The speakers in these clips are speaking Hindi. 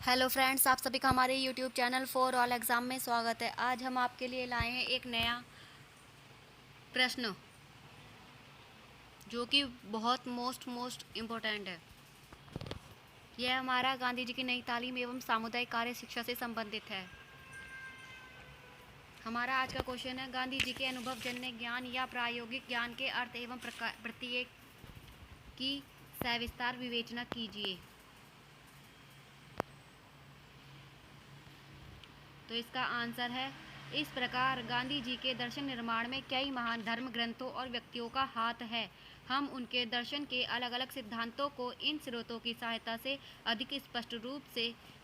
हेलो फ्रेंड्स, आप सभी का हमारे YouTube channel for all exam में स्वागत है। आज हम आपके लिए लाए हैं एक नया प्रश्न जो कि बहुत मोस्ट इम्पोर्टेंट है। यह हमारा गांधी जी की नई तालीम एवं सामुदायिक कार्य शिक्षा से संबंधित है। हमारा आज का क्वेश्चन है, गांधी जी के अनुभवजन्य ज्ञान या प्रायोगिक ज्ञान के अर्थ एवं प्रत्यय की सविस्तार विवेचना कीजिए। तो इसका आंसर है, इस प्रकार गांधी जी के दर्शन निर्माण में कई महान धर्म ग्रंथों और व्यक्तियों का हाथ है। हम उनके दर्शन के अलग अलग सिद्धांतों को इन स्रोतों की सहायता से अधिक स्पष्ट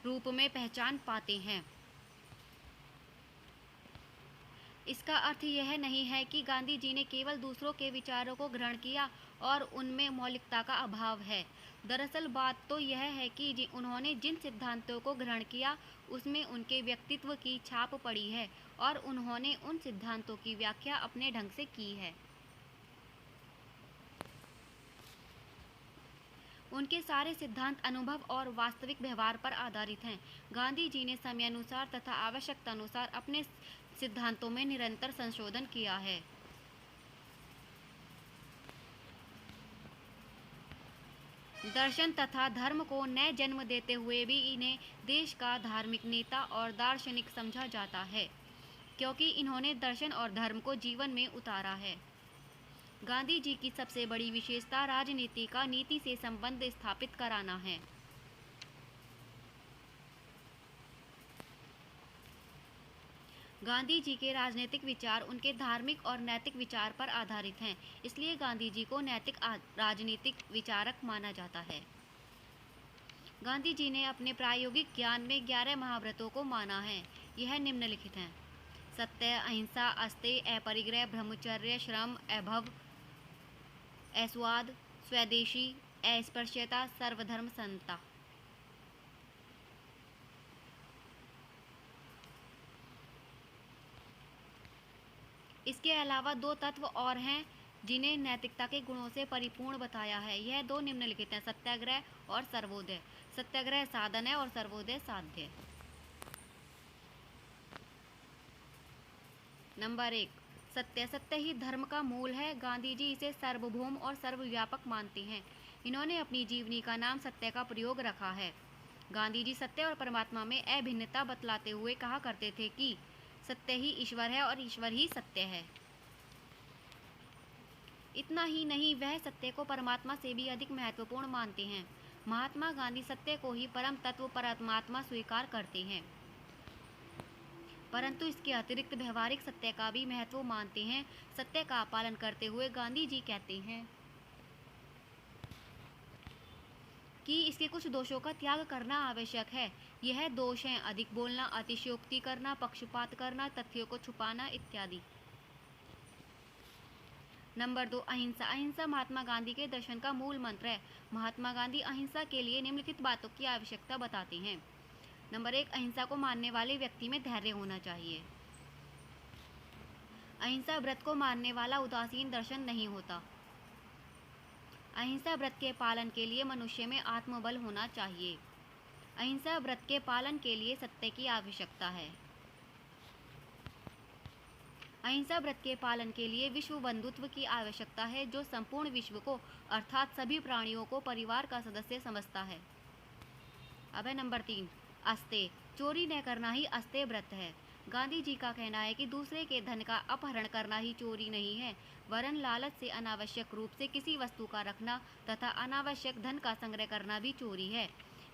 रूप में पहचान पाते हैं। इसका अर्थ यह नहीं है कि गांधी जी ने केवल दूसरों के विचारों को ग्रहण किया और उनमें मौलिकता का अभाव है। दरअसल बात तो यह है कि उन्होंने जिन सिद्धांतों को ग्रहण किया उसमें उनके व्यक्तित्व की छाप पड़ी है और उन्होंने उन सिद्धांतों की व्याख्या अपने ढंग से की है। उनके सारे सिद्धांत अनुभव और वास्तविक व्यवहार पर आधारित हैं। गांधी जी ने समयानुसार तथा आवश्यकतानुसार अपने सिद्धांतों में निरंतर संशोधन किया है। दर्शन तथा धर्म को नए जन्म देते हुए भी इन्हें देश का धार्मिक नेता और दार्शनिक समझा जाता है, क्योंकि इन्होंने दर्शन और धर्म को जीवन में उतारा है। गांधी जी की सबसे बड़ी विशेषता राजनीति का नीति से संबंध स्थापित कराना है। गांधी जी के राजनीतिक विचार उनके धार्मिक और नैतिक विचार पर आधारित हैं, इसलिए गांधी जी को नैतिक राजनीतिक विचारक माना जाता है। गांधी जी ने अपने प्रायोगिक ज्ञान में 11 महाव्रतों को माना है। यह निम्नलिखित हैं: सत्य, अहिंसा, अस्तेय, अपरिग्रह, ब्रह्मचर्य, श्रम, अभव, अस्वाद, स्वदेशी, अस्पृश्यता, सर्वधर्म समता। इसके अलावा दो तत्व और हैं जिन्हें नैतिकता के गुणों से परिपूर्ण बताया है। यह दो निम्नलिखित हैं: सत्याग्रह और सर्वोदय। सत्याग्रह साधन है और सर्वोदय साध्य। नंबर 1, सत्य। सत्य ही धर्म का मूल है। गांधी जी इसे सार्वभौम और सर्वव्यापक मानते हैं। इन्होंने अपनी जीवनी का नाम सत्य का प्रयोग रखा है। गांधी जी सत्य और परमात्मा में अभिन्नता बतलाते हुए कहा करते थे कि सत्य ही ईश्वर है और ईश्वर ही सत्य है। इतना ही नहीं, वह सत्य को परमात्मा से भी अधिक महत्वपूर्ण मानते हैं। महात्मा गांधी सत्य को ही परम तत्व परमात्मा स्वीकार करते हैं, परंतु इसके अतिरिक्त व्यवहारिक सत्य का भी महत्व मानते हैं। सत्य का पालन करते हुए गांधी जी कहते हैं कि इसके कुछ दोषों का त्याग करना आवश्यक है। यह दोष हैं: अधिक बोलना, अतिशयोक्ति करना, पक्षपात करना, तथ्यों को छुपाना इत्यादि। नंबर 2, अहिंसा। अहिंसा महात्मा गांधी के दर्शन का मूल मंत्र है। महात्मा गांधी अहिंसा के लिए निम्नलिखित बातों की आवश्यकता बताते हैं। नंबर 1, अहिंसा को मानने वाले व्यक्ति में धैर्य होना चाहिए। अहिंसा व्रत को मानने वाला उदासीन दर्शन नहीं होता। अहिंसा व्रत के पालन के लिए मनुष्य में आत्मबल होना चाहिए। अहिंसा व्रत के पालन के लिए सत्य की आवश्यकता है। अहिंसा व्रत के पालन के लिए विश्व बंधुत्व की आवश्यकता है, जो संपूर्ण विश्व को अर्थात सभी प्राणियों को परिवार का सदस्य समझता है। अब है नंबर 3, अस्तेय। चोरी न करना ही अस्तेय व्रत है। गांधी जी का कहना है कि दूसरे के धन का अपहरण करना ही चोरी नहीं है, वरन लालच से अनावश्यक रूप से किसी वस्तु का रखना तथा अनावश्यक धन का संग्रह करना भी चोरी है।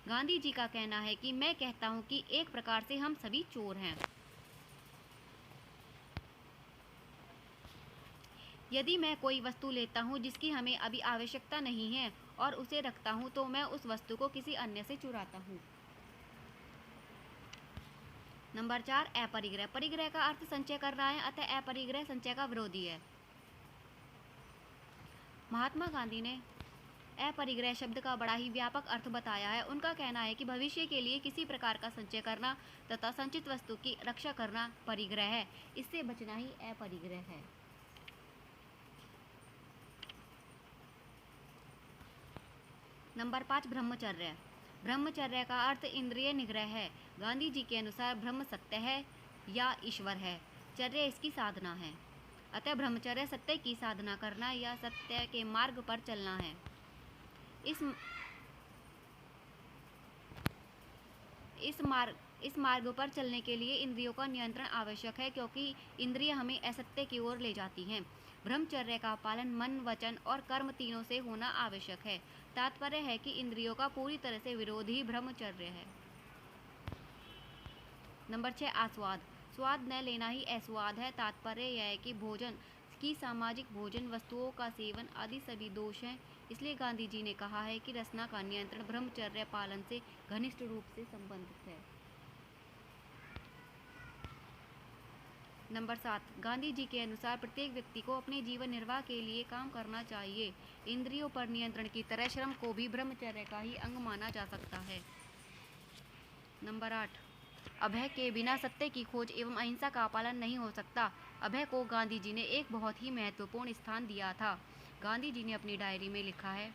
गांधी जी का कहना है कि मैं कहता हूँ कि एक प्रकार से हम सभी चोर हैं। यदि मैं कोई वस्तु लेता हूँ जिसकी हमें अभी आवश्यकता नहीं है और उसे रखता हूँ, तो मैं उस वस्तु को किसी अन्य से चुराता हूँ। नंबर 4, अपरिग्रह। परिग्रह का अर्थ संचय करना है, अतः अपरिग्रह संचय का विरोधी है। महात्मा गांधी ने अपरिग्रह शब्द का बड़ा ही व्यापक अर्थ बताया है। उनका कहना है कि भविष्य के लिए किसी प्रकार का संचय करना तथा संचित वस्तु की रक्षा करना परिग्रह है, इससे बचना ही अपरिग्रह है। नंबर 5, ब्रह्मचर्य। ब्रह्मचर्य का अर्थ इंद्रिय निग्रह है। गांधी जी के अनुसार ब्रह्म सत्य है या ईश्वर है, चर्या इसकी साधना है। अतः ब्रह्मचर्य सत्य की साधना करना या सत्य के मार्ग पर चलना है। इस मार्ग पर चलने के लिए इंद्रियों का नियंत्रण आवश्यक है, क्योंकि इंद्रिय हमें असत्य की ओर ले जाती हैं। ब्रह्मचर्य का पालन मन, वचन और कर्म तीनों से होना आवश्यक है। तात्पर्य है कि इंद्रियों का पूरी तरह से विरोध ही ब्रह्मचर्य है। नंबर 6, आस्वाद। स्वाद न लेना ही अस्वाद है। तात्पर्य यह है कि भोजन की सामाजिक भोजन, वस्तुओं का सेवन आदि सभी दोष हैं। इसलिए गांधी जी ने कहा है कि रसना का नियंत्रण ब्रह्मचर्य पालन से घनिष्ठ रूप से संबंधित है। नंबर 7, गांधी जी के अनुसार प्रत्येक व्यक्ति को अपने जीवन निर्वाह के लिए काम करना चाहिए। इंद्रियों पर नियंत्रण की तरह श्रम को भी ब्रह्मचर्य का ही अंग माना जा सकता है। नंबर 8, अभय के बिना सत्य की खोज एवं अहिंसा का पालन नहीं हो सकता। अभय को गांधी जी ने एक बहुत ही महत्वपूर्ण स्थान दिया था। गांधी जी ने अपनी डायरी में लिखा है,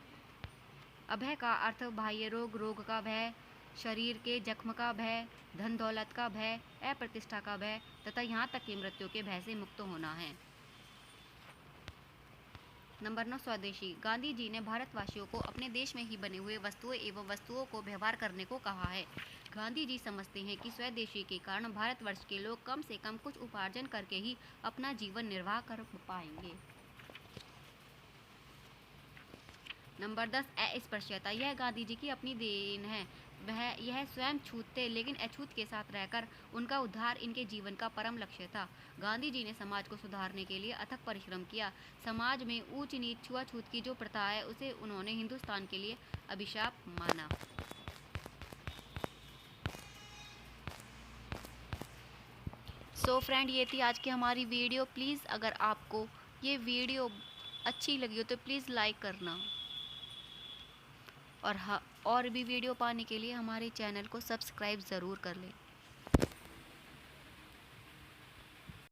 अभय का अर्थ बाह्य रोग, रोग का भय, शरीर के जख्म का भय, धन दौलत का भय, अप्रतिष्ठा का भय तथा यहाँ तक कि मृत्यु के भय से मुक्त होना है। नंबर 9, स्वदेशी। गांधी जी ने भारतवासियों को अपने देश में ही बने हुए वस्तुएं एवं वस्तुओं को व्यवहार करने को कहा है। गांधी जी समझते हैं कि स्वदेशी के कारण भारतवर्ष के लोग कम से कम कुछ उपार्जन करके ही अपना जीवन निर्वाह कर पाएंगे। नंबर 10, अस्पृश्यता। यह गांधी जी की अपनी देन है। यह स्वयं छूत थे, लेकिन अछूत के साथ रहकर उनका उद्धार इनके जीवन का परम लक्ष्य था। गांधी जी ने समाज को सुधारने के लिए अथक परिश्रम किया। समाज में ऊंच नीच, छुआछूत की जो प्रथा है, उसे उन्होंने हिंदुस्तान के लिए अभिशाप माना। सो फ्रेंड, ये थी आज की हमारी वीडियो। प्लीज़ अगर आपको ये वीडियो अच्छी लगी हो तो प्लीज़ लाइक करना, और भी वीडियो पाने के लिए हमारे चैनल को सब्सक्राइब ज़रूर कर लें।